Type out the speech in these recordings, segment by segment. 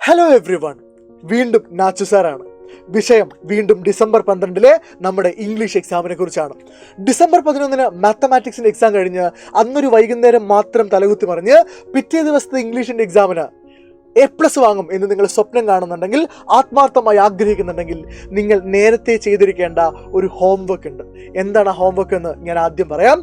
Hello every one, വീണ്ടും നാച്ചു സാറാണ്. വിഷയം വീണ്ടും ഡിസംബർ 12 നമ്മുടെ ഇംഗ്ലീഷ് എക്സാമിനെ കുറിച്ചാണ്. ഡിസംബർ 11 മാത്തമാറ്റിക്സിന്റെ എക്സാം കഴിഞ്ഞ് അന്നൊരു വൈകുന്നേരം മാത്രം തലകുത്തി മറിഞ്ഞ് പിറ്റേ ദിവസത്തെ ഇംഗ്ലീഷിന്റെ എക്സാമിന് A+ വാങ്ങും എന്ന് നിങ്ങൾ സ്വപ്നം കാണുന്നുണ്ടെങ്കിൽ, ആത്മാർത്ഥമായി ആഗ്രഹിക്കുന്നുണ്ടെങ്കിൽ, നിങ്ങൾ നേരത്തെ ചെയ്തിരിക്കേണ്ട ഒരു ഹോംവർക്ക് ഉണ്ട്. എന്താണ് ആ ഹോംവർക്ക് എന്ന് ഞാൻ ആദ്യം പറയാം.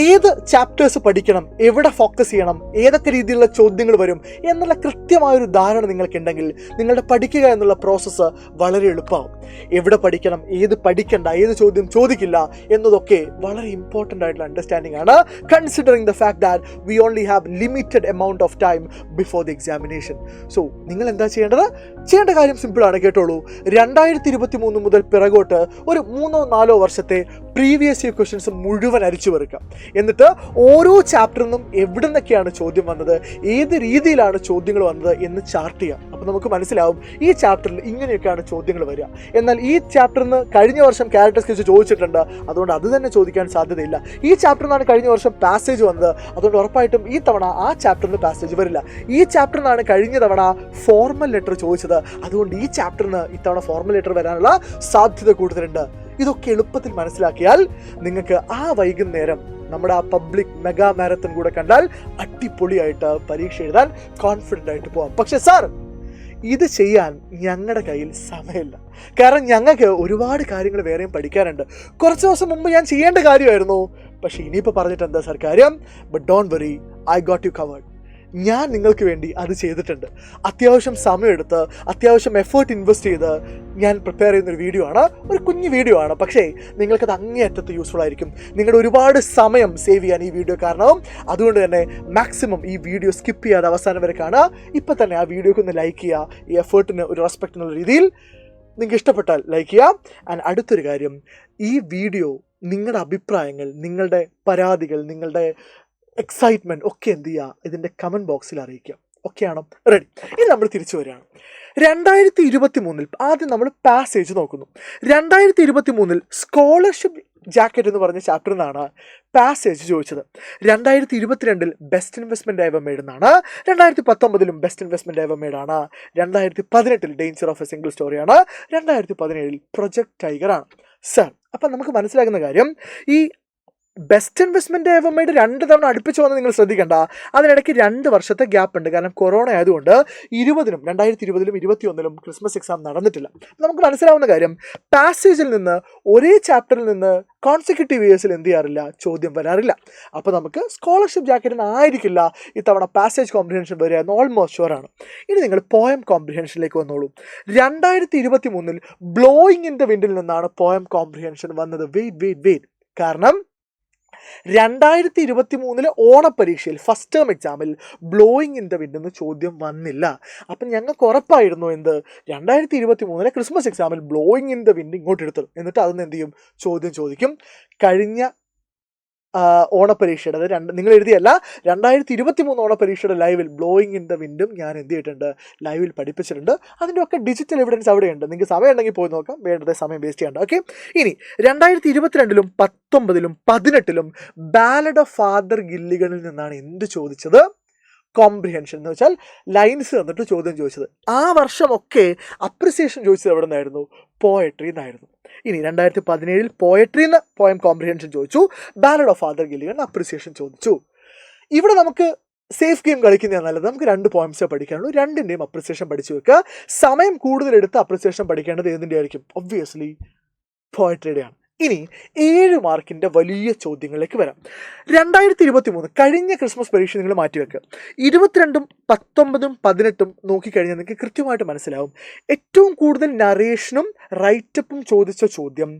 ഏത് ചാപ്റ്റേഴ്സ് പഠിക്കണം, എവിടെ ഫോക്കസ് ചെയ്യണം, ഏതൊക്കെ രീതിയിലുള്ള ചോദ്യങ്ങൾ വരും എന്നുള്ള കൃത്യമായൊരു ധാരണ നിങ്ങൾക്കുണ്ടെങ്കിൽ നിങ്ങളുടെ പഠിക്കുക എന്നുള്ള പ്രോസസ്സ് വളരെ എളുപ്പമാവും. എവിടെ പഠിക്കണം, ഏത് പഠിക്കണ്ട, ഏത് ചോദ്യം ചോദിക്കില്ല എന്നതൊക്കെ വളരെ ഇമ്പോർട്ടൻ്റ് ആയിട്ടുള്ള അണ്ടർസ്റ്റാൻഡിംഗ് ആണ്, considering the fact that we only have limited amount of time before the examination. So നിങ്ങൾ എന്താ ചെയ്യേണ്ടത്? ചെയ്യേണ്ട കാര്യം സിമ്പിളാണ്, കേട്ടോളൂ. 2023 മുതൽ പിറകോട്ട് ഒരു 3-4 വർഷത്തെ പ്രീവിയസ് ഇയർ ക്വസ്റ്റ്യൻസ് മുഴുവൻ അരിച്ചു വെറുക്കാം. എന്നിട്ട് ഓരോ ചാപ്റ്ററിൽ നിന്നും എവിടെ നിന്നൊക്കെയാണ് ചോദ്യം വന്നത്, ഏത് രീതിയിലാണ് ചോദ്യങ്ങൾ വന്നത് എന്ന് ചാർട്ട് ചെയ്യാം. അപ്പോൾ നമുക്ക് മനസ്സിലാവും ഈ ചാപ്റ്ററിൽ ഇങ്ങനെയൊക്കെയാണ് ചോദ്യങ്ങൾ വരിക. എന്നാൽ ഈ ചാപ്റ്ററിൽ നിന്ന് കഴിഞ്ഞ വർഷം ക്യാരക്ടർ സ്കെച്ച് ചോദിച്ചിട്ടുണ്ട്, അതുകൊണ്ട് അത് തന്നെ ചോദിക്കാൻ സാധ്യതയില്ല. ഈ ചാപ്റ്ററിൽ നിന്നാണ് കഴിഞ്ഞ വർഷം പാസേജ് വന്നത്, അതുകൊണ്ട് ഉറപ്പായിട്ടും ഈ തവണ ആ ചാപ്റ്ററിൽ നിന്ന് പാസേജ് വരില്ല. ഈ ചാപ്റ്ററിൽ നിന്നാണ് കഴിഞ്ഞ തവണ ഫോർമൽ ലെറ്റർ ചോദിച്ചത്, അതുകൊണ്ട് ഈ ചാപ്റ്ററിന് ഇത്തവണ ഫോർമൽ ലെറ്റർ വരാനുള്ള സാധ്യത കൂടുതലുണ്ട്. ഇതൊക്കെ എളുപ്പത്തിൽ മനസ്സിലാക്കിയാൽ നിങ്ങൾക്ക് ആ വൈകുന്നേരം നമ്മുടെ ആ പബ്ലിക് മെഗാ മാരത്തൺ കൂടെ കണ്ടാൽ അടിപൊളിയായിട്ട് പരീക്ഷ എഴുതാൻ കോൺഫിഡൻ്റ് ആയിട്ട് പോകാം. പക്ഷെ സാർ, ഇത് ചെയ്യാൻ ഞങ്ങളുടെ കയ്യിൽ സമയമില്ല. കാരണം ഞങ്ങൾക്ക് ഒരുപാട് കാര്യങ്ങൾ വേറെയും പഠിക്കാനുണ്ട്. കുറച്ച് ദിവസം മുമ്പ് ഞാൻ ചെയ്യേണ്ട കാര്യമായിരുന്നു, പക്ഷെ ഇനിയിപ്പോൾ പറഞ്ഞിട്ട് എന്താ സാർ കാര്യം? But don't worry, I got U covered. ഞാൻ നിങ്ങൾക്ക് വേണ്ടി അത് ചെയ്തിട്ടുണ്ട്. അത്യാവശ്യം സമയമെടുത്ത്, അത്യാവശ്യം എഫേർട്ട് ഇൻവെസ്റ്റ് ചെയ്ത് ഞാൻ പ്രിപ്പയർ ചെയ്യുന്നൊരു വീഡിയോ ആണ്. ഒരു കുഞ്ഞു വീഡിയോ ആണ്, പക്ഷേ നിങ്ങൾക്കത് അങ്ങേയറ്റത്ത് യൂസ്ഫുൾ ആയിരിക്കും. നിങ്ങളുടെ ഒരുപാട് സമയം സേവ് ചെയ്യാൻ ഈ വീഡിയോ കാരണവും. അതുകൊണ്ട് തന്നെ മാക്സിമം ഈ വീഡിയോ സ്കിപ്പ് ചെയ്യാതെ അവസാനം വരെ കാണുക. ഇപ്പം തന്നെ ആ വീഡിയോക്ക് ഒന്ന് ലൈക്ക് ചെയ്യുക, ഈ എഫേർട്ടിന് ഒരു റെസ്പെക്റ്റ് എന്നുള്ള രീതിയിൽ. നിങ്ങൾക്ക് ഇഷ്ടപ്പെട്ടാൽ ലൈക്ക് ചെയ്യാം. ആൻഡ് അടുത്തൊരു കാര്യം, ഈ വീഡിയോ നിങ്ങളുടെ അഭിപ്രായങ്ങൾ, നിങ്ങളുടെ പരാതികൾ, നിങ്ങളുടെ എക്സൈറ്റ്മെൻറ്റ് ഒക്കെ എന്ത് ചെയ്യുക, ഇതിൻ്റെ കമൻറ്റ് ബോക്സിൽ അറിയിക്കുക. ഓക്കെയാണോ? റെഡി. ഇനി നമ്മൾ തിരിച്ചു വരികയാണ്. 2023 ആദ്യം നമ്മൾ പാസേജ് നോക്കുന്നു. 2023 സ്കോളർഷിപ്പ് ജാക്കറ്റ് എന്ന് പറഞ്ഞ ചാപ്റ്ററിൽ നിന്നാണ് പാസേജ് ചോദിച്ചത്. 2022 ബെസ്റ്റ് ഇൻവെസ്റ്റ്മെൻറ്റ് എവർ മെയ്ഡ് എന്നാണ്. 2019 ബെസ്റ്റ് ഇൻവെസ്റ്റ്മെൻറ്റ് എവർ മെയ്ഡ് ആണ്. 2018 ഡേഞ്ചർ ഓഫ് എ സിംഗിൾ സ്റ്റോറിയാണ്. 2017 പ്രൊജക്ട് ടൈഗർ ആണ്. സർ, അപ്പം നമുക്ക് മനസ്സിലാക്കുന്ന കാര്യം, ഈ ബെസ്റ്റ് ഇൻവെസ്റ്റ്മെൻറ്റ് എവർ മെയ്ഡ് 2 തവണ അടുപ്പിച്ച് വന്ന് നിങ്ങൾ ശ്രദ്ധിക്കേണ്ട. അതിനിടയ്ക്ക് 2 വർഷത്തെ ഗ്യാപ്പ് ഉണ്ട്. കാരണം കൊറോണ ആയതുകൊണ്ട് 2020-ലും 2021-ലും ക്രിസ്മസ് എക്സാം നടന്നിട്ടില്ല. നമുക്ക് മനസ്സിലാവുന്ന കാര്യം, പാസേജിൽ നിന്ന് ഒരേ ചാപ്റ്ററിൽ നിന്ന് കോൺസിക്യൂട്ടീവ് ഇയേഴ്സിൽ എന്ത് ചെയ്യാറില്ല, ചോദ്യം വരാറില്ല. അപ്പോൾ നമുക്ക് സ്കോളർഷിപ്പ് ജാക്കറ്റിന് ആയിരിക്കില്ല ഇത്തവണ പാസേജ് കോംപ്രിഹെൻഷൻ വരിക എന്ന് ഓൾമോസ്റ്റ് ഷുവറാണ്. ഇനി നിങ്ങൾ പോയം കോംപ്രിഹെൻഷനിലേക്ക് വന്നോളൂ. 2023 ബ്ലോയിങ് ഇൻ ദ വിൻഡിൽ നിന്നാണ് പോയം കോംപ്രിഹെൻഷൻ വന്നത്. വെയിറ്റ്. കാരണം 2023 ഓണപ്പരീക്ഷയിൽ ഫസ്റ്റ് ടേം എക്സാമിൽ ബ്ലോയിങ് ഇൻ ദ വിൻഡ് എന്ന് ചോദ്യം വന്നില്ല. അപ്പം ഞങ്ങൾക്ക് ഉറപ്പായിരുന്നു എന്ത്, 2023 ക്രിസ്മസ് എക്സാമിൽ ബ്ലോയിങ് ഇൻ ദ വിൻഡ് ഇങ്ങോട്ട് എടുത്തു, എന്നിട്ട് അതൊന്ന് എന്ത് ചെയ്യും, ചോദ്യം ചോദിക്കും. കഴിഞ്ഞ ഓണപ്പരീക്ഷയുടെ, അത് നിങ്ങൾ എഴുതിയല്ല, 2023 ഓണപ്പരീക്ഷയുടെ ലൈവിൽ ബ്ലോയിങ് ഇൻ ദ വിൻഡും ഞാൻ എന്ത് ചെയ്തിട്ടുണ്ട്, ലൈവിൽ പഠിപ്പിച്ചിട്ടുണ്ട്. അതിൻ്റെ ഒക്കെ ഡിജിറ്റൽ എവിഡൻസ് അവിടെയുണ്ട്. നിങ്ങൾക്ക് സമയം ഉണ്ടെങ്കിൽ പോയി നോക്കാം, വേണ്ടത് സമയം വേസ്റ്റ് ചെയ്യേണ്ട. ഓക്കെ. ഇനി 2022-ലും 2019-ലും 2018-ലും ബാലഡ് ഓഫ് ഫാദർ ഗില്ലിഗണിൽ നിന്നാണ് എന്ത് ചോദിച്ചത്, കോംപ്രിഹെൻഷൻ എന്ന് വെച്ചാൽ ലൈൻസ് തന്നിട്ട് ചോദ്യം ചോദിച്ചത്. ആ വർഷമൊക്കെ അപ്രിസിയേഷൻ ചോദിച്ചത് എവിടെ നിന്നായിരുന്നു? പോയട്രി എന്നായിരുന്നു. ഇനി 2017 പോയട്രിന്ന് പോയം കോംപ്രിഹെൻഷൻ ചോദിച്ചു, ballad of father Gilligan appreciation ചോദിച്ചു. ഇവിടെ നമുക്ക് സേഫ് ഗെയിം കളിക്കുന്നതാണ് നല്ലത്. നമുക്ക് 2 പോയിംസേ പഠിക്കാനുള്ളൂ. 2ൻ്റെയും അപ്രിസിയേഷൻ പഠിച്ചു വെക്കുക. സമയം കൂടുതലെടുത്ത് അപ്രിസിയേഷൻ പഠിക്കേണ്ടത് ഏതിൻ്റെ ആയിരിക്കും? ഒബ്വിയസ്ലി പോയട്രിയുടെയാണ്. ഇനി 7 മാർക്കിൻ്റെ വലിയ ചോദ്യങ്ങളിലേക്ക് വരാം. 2023 കഴിഞ്ഞ ക്രിസ്മസ് പരീക്ഷ നിങ്ങൾ മാറ്റിവെക്കുക. 22-ഉം 19-ഉം 18-ഉം നോക്കിക്കഴിഞ്ഞാൽ നിങ്ങൾക്ക് കൃത്യമായിട്ട് മനസ്സിലാവും. ഏറ്റവും കൂടുതൽ നറേഷനും റൈറ്റപ്പും ചോദിച്ച ചോദ്യം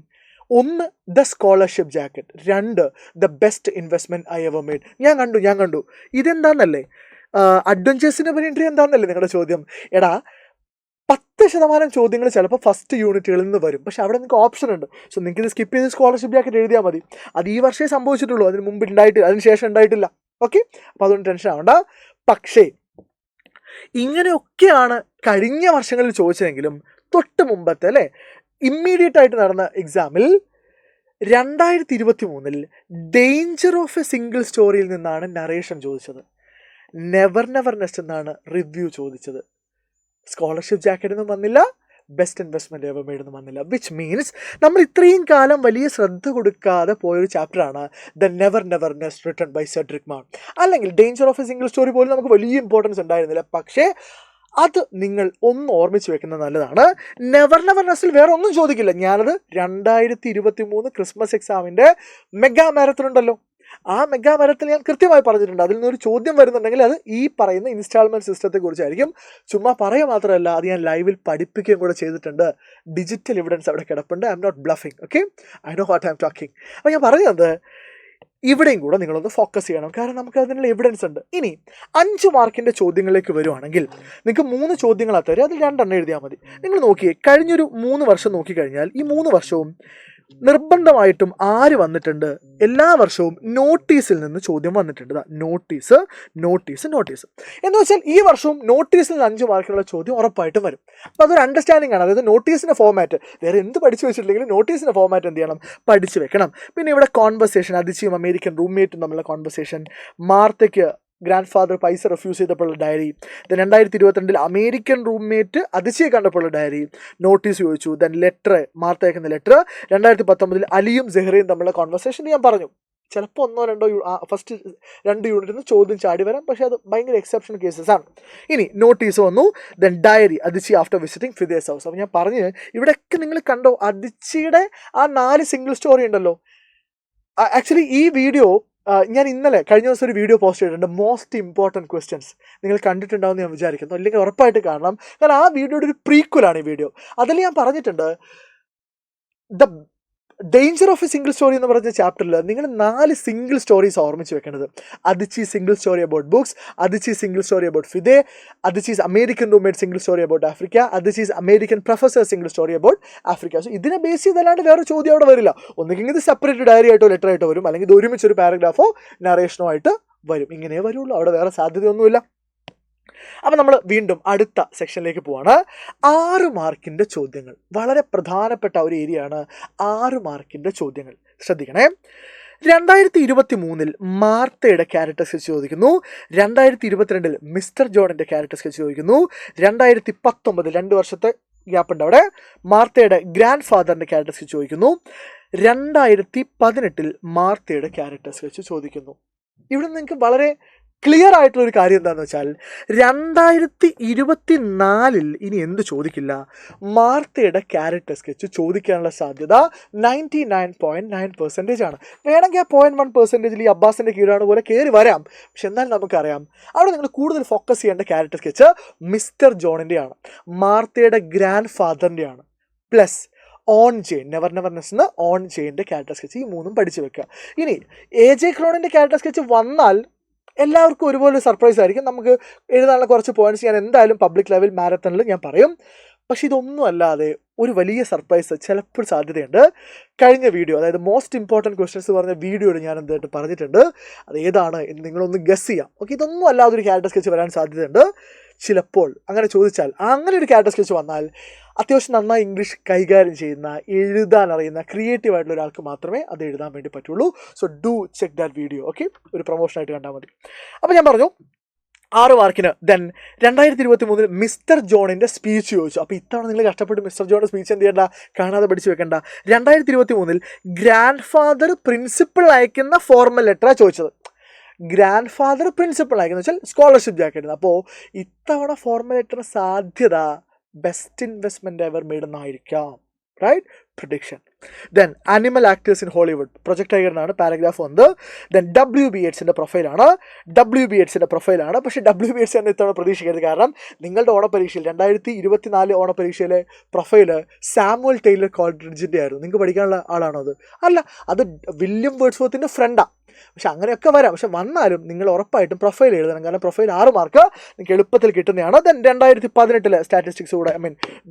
1 the scholarship jacket, 2 the best investment I ever made. ഞാൻ കണ്ടു. ഇതെന്താണെന്നല്ലേ, അഡ്വഞ്ചേഴ്സിൻ്റെ എൻട്രി എന്താണെന്നല്ലേ നിങ്ങളുടെ ചോദ്യം? എടാ, 10% ചോദ്യങ്ങൾ ചിലപ്പോൾ ഫസ്റ്റ് യൂണിറ്റുകളിൽ നിന്ന് വരും, പക്ഷെ അവിടെ നിങ്ങൾക്ക് ഓപ്ഷൻ ഉണ്ട്. സോ നിങ്ങൾക്ക് ഇത് സ്കിപ്പ് ചെയ്ത് സ്കോളർഷിപ്പ് ജാക്കറ്റ് എഴുതിയാൽ മതി. അത് ഈ വർഷമേ സംഭവിച്ചിട്ടുള്ളൂ, അതിന് മുമ്പ് ഉണ്ടായിട്ടില്ല, അതിന് ശേഷം ഉണ്ടായിട്ടില്ല. ഓക്കെ, അപ്പോൾ അതുകൊണ്ട് ടെൻഷൻ ആവണ്ട. പക്ഷേ ഇങ്ങനെയൊക്കെയാണ് കഴിഞ്ഞ വർഷങ്ങളിൽ ചോദിച്ചതെങ്കിലും തൊട്ട് മുമ്പത്തെ അല്ലേ, ഇമ്മീഡിയറ്റ് ആയിട്ട് നടന്ന എക്സാമിൽ 2023 ഡേഞ്ചർ ഓഫ് എ സിംഗിൾ സ്റ്റോറിയിൽ നിന്നാണ് നറേഷൻ ചോദിച്ചത്. നെവർ നെസ്റ്റ് എന്നാണ് റിവ്യൂ ചോദിച്ചത്. സ്കോളർഷിപ്പ് ജാക്കറ്റൊന്നും വന്നില്ല, ബെസ്റ്റ് ഇൻവെസ്റ്റ്മെൻറ്റ് എവർ മെയ്ഡൊന്നും വന്നില്ല. വിച്ച് മീൻസ് നമ്മൾ ഇത്രയും കാലം വലിയ ശ്രദ്ധ കൊടുക്കാതെ പോയൊരു ചാപ്റ്ററാണ് the never nest written by Cedric Mann. അല്ലെങ്കിൽ danger of a single story പോലും നമുക്ക് വലിയ ഇമ്പോർട്ടൻസ് ഉണ്ടായിരുന്നില്ല. പക്ഷേ അത് നിങ്ങൾ ഒന്ന് ഓർമ്മിച്ച് വെക്കുന്നത് നല്ലതാണ്. നെവർ നെസ്റ്റിൽ വേറെ ഒന്നും ചോദിക്കില്ല. ഞാനത് 2023 ക്രിസ്മസ് എക്സാമിൻ്റെ മെഗാ മാരത്തൺ ഉണ്ടല്ലോ, ആ മെഗാ മാരത്തൺ ഞാൻ കൃത്യമായി പറഞ്ഞിട്ടുണ്ട്. അതിൽ നിന്നൊരു ചോദ്യം വരുന്നുണ്ടെങ്കിൽ അത് ഈ പറയുന്ന ഇൻസ്റ്റാൾമെൻറ്റ് സിസ്റ്റത്തെക്കുറിച്ചായിരിക്കും. ചുമ്മാ പറയുക മാത്രമല്ല, അത് ഞാൻ ലൈവിൽ പഠിപ്പിക്കുകയും കൂടെ ചെയ്തിട്ടുണ്ട്. ഡിജിറ്റൽ എവിഡൻസ് അവിടെ കിടപ്പുണ്ട്. I'm not bluffing. Okay, I know what I'm talking. അപ്പോൾ ഞാൻ പറഞ്ഞത് ഇവിടെയും കൂടെ നിങ്ങളൊന്ന് ഫോക്കസ് ചെയ്യണം, കാരണം നമുക്ക് അതിനുള്ള എവിഡൻസ് ഉണ്ട്. ഇനി 5 മാർക്കിൻ്റെ ചോദ്യങ്ങളിലേക്ക് വരുവാണെങ്കിൽ നിങ്ങൾക്ക് 3 ചോദ്യങ്ങളാണ് തരും, അതിൽ 2 എണ്ണം എഴുതിയാൽ മതി. നിങ്ങൾ നോക്കിയേ, കഴിഞ്ഞൊരു 3 വർഷം നോക്കിക്കഴിഞ്ഞാൽ ഈ 3 വർഷവും നിർബന്ധമായിട്ടും ആര് വന്നിട്ടുണ്ട്? എല്ലാ വർഷവും നോട്ടീസിൽ നിന്ന് ചോദ്യം വന്നിട്ടുണ്ട്. നോട്ടീസ് എന്ന് വെച്ചാൽ ഈ വർഷവും നോട്ടീസിൽ നിന്ന് 5 മാർക്കിനുള്ള ചോദ്യം ഉറപ്പായിട്ടും വരും. അപ്പോൾ അതൊരു അണ്ടർസ്റ്റാൻഡിംഗ് ആണ്. അതായത് നോട്ടീസിൻ്റെ ഫോമാറ്റ് വേറെ എന്ത് പഠിച്ചു വെച്ചിട്ടില്ലെങ്കിലും നോട്ടീസിൻ്റെ ഫോമാറ്റ് എന്ത് ചെയ്യണം? പഠിച്ചു വെക്കണം. പിന്നെ ഇവിടെ കോൺവെർസേഷൻ, അതിശയും അമേരിക്കൻ റൂംമേറ്റും തമ്മിലുള്ള കോൺവെർസേഷൻ, മാർത്തയ്ക്ക് ഗ്രാൻഡ് ഫാദർ പൈസ റെഫ്യൂസ് ചെയ്തപ്പോഴുള്ള ഡയറി, 2022 അമേരിക്കൻ റൂംമേറ്റ് അതിശയെ കണ്ടപ്പോഴുള്ള ഡയറി, നോട്ടീസ് ചോദിച്ചു, ദെൻ ലെറ്റർ, മാർത്ത അയക്കുന്ന ലെറ്റർ, 2019 അലിയും സെഹ്റയും തമ്മിലുള്ള കോൺവെർസേഷൻ ഞാൻ പറഞ്ഞു. ചിലപ്പോൾ 1-2 ഫസ്റ്റ് 2 യൂണിറ്റിൽ നിന്ന് ചോദ്യം ചാടി വരാം, പക്ഷേ അത് ഭയങ്കര എക്സെപ്ഷൻ കേസസ് ആണ്. ഇനി നോട്ടീസ് വന്നു, then diary, Adichie after visiting Fide's house. അപ്പോൾ ഞാൻ പറഞ്ഞ് ഇവിടെയൊക്കെ നിങ്ങൾ കണ്ടോ, അതിച്ചിയുടെ ആ 4 സിംഗിൾ സ്റ്റോറി ഉണ്ടല്ലോ. ആക്ച്വലി ഈ വീഡിയോ ഞാൻ കഴിഞ്ഞ ദിവസം ഒരു വീഡിയോ പോസ്റ്റ് ചെയ്തിട്ടുണ്ട്, മോസ്റ്റ് ഇമ്പോർട്ടൻറ്റ് ക്വസ്റ്റ്യൻസ്. നിങ്ങൾ കണ്ടിട്ടുണ്ടാവുമെന്ന് ഞാൻ വിചാരിക്കുന്നു, അല്ലെങ്കിൽ ഉറപ്പായിട്ട് കാണണം. കാരണം ആ വീഡിയോയുടെ ഒരു പ്രീക്വലാണ് ഈ വീഡിയോ. അതിൽ ഞാൻ പറഞ്ഞിട്ടുണ്ട് the danger of a single story എന്ന് പറഞ്ഞ ചാപ്റ്ററിൽ നിങ്ങൾ 4 സിംഗിൾ സ്റ്റോറീസ് ഓർമ്മിച്ച് വെക്കേണ്ടത്. Adichie single story about books, Adichie single story about Fide, Adichie's American roommate single story about Africa, Adichie's American professor single story about Africa. So ഇതിനെ base ചെയ്തല്ലാണ്ട് വേറെ ചോദ്യം അവിടെ വരില്ല. ഒന്നുകിൽ ഇത് സെപ്പറേറ്റ് ഡയറി ആയിട്ടോ ലെറ്റർ ആയിട്ടോ വരും, അല്ലെങ്കിൽ ഇത് ഒരുമിച്ചൊരു പാരഗ്രാഫോ നറേഷനോ ആയിട്ട് വരും. ഇങ്ങനെ വരുള്ളൂ, അവിടെ വേറെ സാധ്യതയൊന്നുമില്ല. അപ്പം നമ്മൾ വീണ്ടും അടുത്ത സെക്ഷനിലേക്ക് പോവാണ്. 6 മാർക്കിൻ്റെ ചോദ്യങ്ങൾ, വളരെ പ്രധാനപ്പെട്ട ഒരു ഏരിയ ആണ് 6 മാർക്കിൻ്റെ ചോദ്യങ്ങൾ. ശ്രദ്ധിക്കണേ. 2023 മാർത്തയുടെ ക്യാരക്ടർ സ്കെച്ച് ചോദിക്കുന്നു. 2022 മിസ്റ്റർ ജോണിൻ്റെ ക്യാരക്ടർ സ്കെച്ച് ചോദിക്കുന്നു. 2019 2 വർഷത്തെ ഗ്യാപ്പുണ്ട് അവിടെ, മാർത്തയുടെ ഗ്രാൻഡ് ഫാദറിൻ്റെ ക്യാരക്ടർ സ്കെച്ച് ചോദിക്കുന്നു. 2018 മാർത്തയുടെ ക്യാരക്ടർ സ്കെച്ച് ചോദിക്കുന്നു. ഇവിടെ നിങ്ങൾക്ക് വളരെ ക്ലിയർ ആയിട്ടുള്ളൊരു കാര്യം എന്താണെന്ന് വെച്ചാൽ 2024 ഇനി എന്ത് ചോദിക്കില്ല? മാർത്തയുടെ ക്യാരക്ടർ സ്കെച്ച് ചോദിക്കാനുള്ള സാധ്യത 99.9% ആണ്. വേണമെങ്കിൽ ആ 0.1% ഈ അബ്ബാസിൻ്റെ കീഴാണ് പോലെ കയറി വരാം. പക്ഷെ എന്നാൽ നമുക്കറിയാം അവിടെ നിങ്ങൾ കൂടുതൽ ഫോക്കസ് ചെയ്യേണ്ട ക്യാരക്ടർ സ്കെച്ച് മിസ്റ്റർ ജോണിൻ്റെയാണ്, മാർത്തയുടെ ഗ്രാൻഡ് ഫാദറിൻ്റെയാണ്. പ്ലസ് ഓൺ ചെയിൻ, നെവർനെസ്ന്ന് ഓൺ ചെയിൻ്റെ ക്യാരക്ടർ സ്കെച്ച്, ഈ 3ഉം പഠിച്ചു വെക്കുക. ഇനി AJ ക്രോണിൻ്റെ ക്യാരക്ടർ സ്കെച്ച് വന്നാൽ എല്ലാവർക്കും ഒരുപോലെ സർപ്രൈസ് ആയിരിക്കും. നമുക്ക് എഴുതാനുള്ള കുറച്ച് പോയിന്റ്സ് ഞാൻ എന്തായാലും പബ്ലിക് ലെവൽ മാരത്തണിൽ ഞാൻ പറയും. പക്ഷെ ഇതൊന്നും അല്ലാതെ ഒരു വലിയ സർപ്രൈസ് ചിലപ്പോൾ സാധ്യതയുണ്ട്. കഴിഞ്ഞ വീഡിയോ, അതായത് മോസ്റ്റ് ഇമ്പോർട്ടൻറ്റ് ക്വസ്റ്റ്യൻസ് പറഞ്ഞ വീഡിയോയിൽ ഞാൻ എന്തായിട്ട് പറഞ്ഞിട്ടുണ്ട്, അത് ഏതാണ് എന്ന് നിങ്ങളൊന്ന് ഗസ് ചെയ്യാം. ഓക്കെ, ഇതൊന്നും അല്ലാതെ ഒരു ക്യാരക്ടർ സ്കെച്ച് വരാൻ സാധ്യതയുണ്ട്. ചിലപ്പോൾ അങ്ങനെ ചോദിച്ചാൽ, അങ്ങനെ ഒരു ക്യാരക്ടർ സ്കെച്ച് വന്നാൽ അത്യാവശ്യം നന്നായി ഇംഗ്ലീഷ് കൈകാര്യം ചെയ്യുന്ന, എഴുതാൻ അറിയുന്ന, ക്രിയേറ്റീവ് ആയിട്ടുള്ള ഒരാൾക്ക് മാത്രമേ അത് എഴുതാൻ വേണ്ടി പറ്റുള്ളൂ. So do check that video. Okay, ഒരു പ്രൊമോഷനായിട്ട് കണ്ടാൽ മതി. അപ്പോൾ ഞാൻ പറഞ്ഞു 6 മാർക്കിന്. ദെൻ 2023 മിസ്റ്റർ ജോണിൻ്റെ സ്പീച്ച് ചോദിച്ചു. അപ്പോൾ ഇത്തവണ നിങ്ങൾ കഷ്ടപ്പെട്ട് മിസ്റ്റർ ജോണിൻ്റെ സ്പീച്ച് എന്ത് ചെയ്യേണ്ട? കാണാതെ പഠിച്ചു വെക്കേണ്ട. 2023 ഗ്രാൻഡ് ഫാദർ പ്രിൻസിപ്പൾ അയക്കുന്ന ഫോർമൽ ലെറ്ററാണ് ചോദിച്ചത്. ഗ്രാൻഡ് ഫാദർ പ്രിൻസിപ്പൾ അയക്കുന്ന വെച്ചാൽ സ്കോളർഷിപ്പ് ജാക്കറ്റ്. അപ്പോൾ ഇത്തവണ ഫോർമൽ ലെറ്റർ സാധ്യത ബെസ്റ്റ് ഇൻവെസ്റ്റ്മെൻറ്റ് എവർ മെയ്ഡ് എന്നായിരിക്കാം. Right, prediction. Then animal actors in Hollywood, project ടൈഗറിനാണ് പാരഗ്രാഫ് വന്നത്. ദെൻ WBHസിൻ്റെ പ്രൊഫൈലാണ്. പക്ഷേ WBH തന്നെ ഇത്തവണ പ്രതീക്ഷിക്കരുത്. കാരണം നിങ്ങളുടെ ഓണപരീക്ഷയിൽ 2024 ഓണപരീക്ഷയിലെ പ്രൊഫൈല് സാമുവൽ ടൈലർ കോൾഡ്രിഡ്ജിൻ്റെ ആയിരുന്നു. നിങ്ങൾക്ക് പഠിക്കാനുള്ള ആളാണോ അത്? അല്ല, അത് വില്യം വേർഡ്സ്വർത്തിൻ്റെ ഫ്രണ്ടാണ്. പക്ഷെ അങ്ങനെയൊക്കെ വരാം. പക്ഷെ വന്നാലും നിങ്ങൾ ഉറപ്പായിട്ടും പ്രൊഫൈൽ എഴുതണം. കാരണം പ്രൊഫൈൽ 6 മാർക്ക് നിങ്ങൾക്ക് എളുപ്പത്തിൽ കിട്ടുന്നതാണ്. ദെൻ 2018 സ്റ്റാറ്റിസ്റ്റിക്സ് കൂടെ,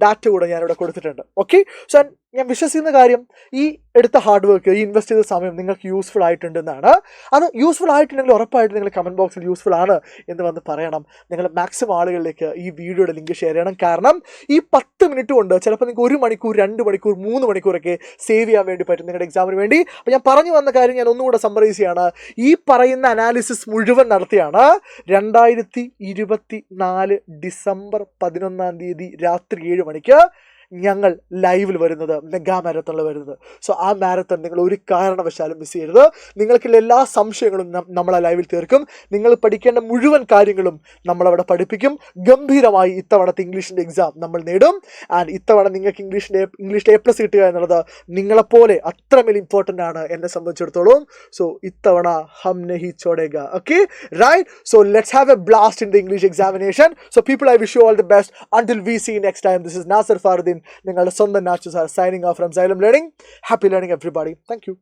ഡാറ്റ കൂടെ ഞാനിവിടെ കൊടുത്തിട്ടുണ്ട്. ഓക്കെ, സോ ഞാൻ വിശ്വസിക്കുന്ന കാര്യം ഈ എടുത്ത ഹാർഡ് വർക്ക്, ഈ ഇൻവെസ്റ്റ് ചെയ്ത സമയം നിങ്ങൾക്ക് യൂസ്ഫുൾ ആയിട്ടുണ്ടെന്നാണ്. അത് യൂസ്ഫുൾ ആയിട്ടുണ്ടെങ്കിൽ ഉറപ്പായിട്ട് നിങ്ങൾ കമൻറ്റ് ബോക്സിൽ യൂസ്ഫുൾ ആണ് എന്ന് വന്ന് പറയണം. നിങ്ങൾ മാക്സിമം ആളുകളിലേക്ക് ഈ വീഡിയോയുടെ ലിങ്ക് ഷെയർ ചെയ്യണം. കാരണം ഈ 10 മിനിറ്റ് കൊണ്ട് ചിലപ്പോൾ നിങ്ങൾക്ക് 1 മണിക്കൂർ, 2 മണിക്കൂർ, 3 മണിക്കൂറൊക്കെ സേവ് ചെയ്യാൻ വേണ്ടി പറ്റും നിങ്ങളുടെ എക്സാമിന് വേണ്ടി. അപ്പോൾ ഞാൻ പറഞ്ഞു വന്ന കാര്യം ഞാൻ ഒന്നുകൂടെ സമ്മറൈസ് ചെയ്യാണ്. ഈ പറയുന്ന അനാലിസിസ് മുഴുവൻ നടത്തിയാണ് 2024 ഡിസംബർ 11 രാത്രി 7 മണിക്ക് ഞങ്ങൾ ലൈവിൽ വരുന്നത്, മെഗാ മാരത്തോണിൽ വരുന്നത്. സോ ആ മാരത്തോൺ നിങ്ങൾ ഒരു കാരണവശാലും മിസ് ചെയ്യരുത്. നിങ്ങൾക്കുള്ള എല്ലാ സംശയങ്ങളും നമ്മൾ ആ ലൈവിൽ തീർക്കും. നിങ്ങൾ പഠിക്കേണ്ട മുഴുവൻ കാര്യങ്ങളും നമ്മളവിടെ പഠിപ്പിക്കും. ഗംഭീരമായി ഇത്തവണത്തെ ഇംഗ്ലീഷിൻ്റെ എക്സാം നമ്മൾ നേടും. ആൻഡ് ഇത്തവണ നിങ്ങൾക്ക് ഇംഗ്ലീഷിൽ A+ കിട്ടുക എന്നുള്ളത് നിങ്ങളെപ്പോലെ അത്രമേൽ ഇമ്പോർട്ടൻ്റ് ആണ് എന്നെ സംബന്ധിച്ചിടത്തോളം. സോ ഇത്തവണ ഹം നഹി ചോടേഗ. Okay, right? So let's have a blast in the English examination. So people, I wish you all the best. Until we see you next time, this is Nasir Faruddin, നിങ്ങളുടെ സ്വന്തം Nachu sir, signing off from Xylem Learning. Happy learning everybody. Thank you.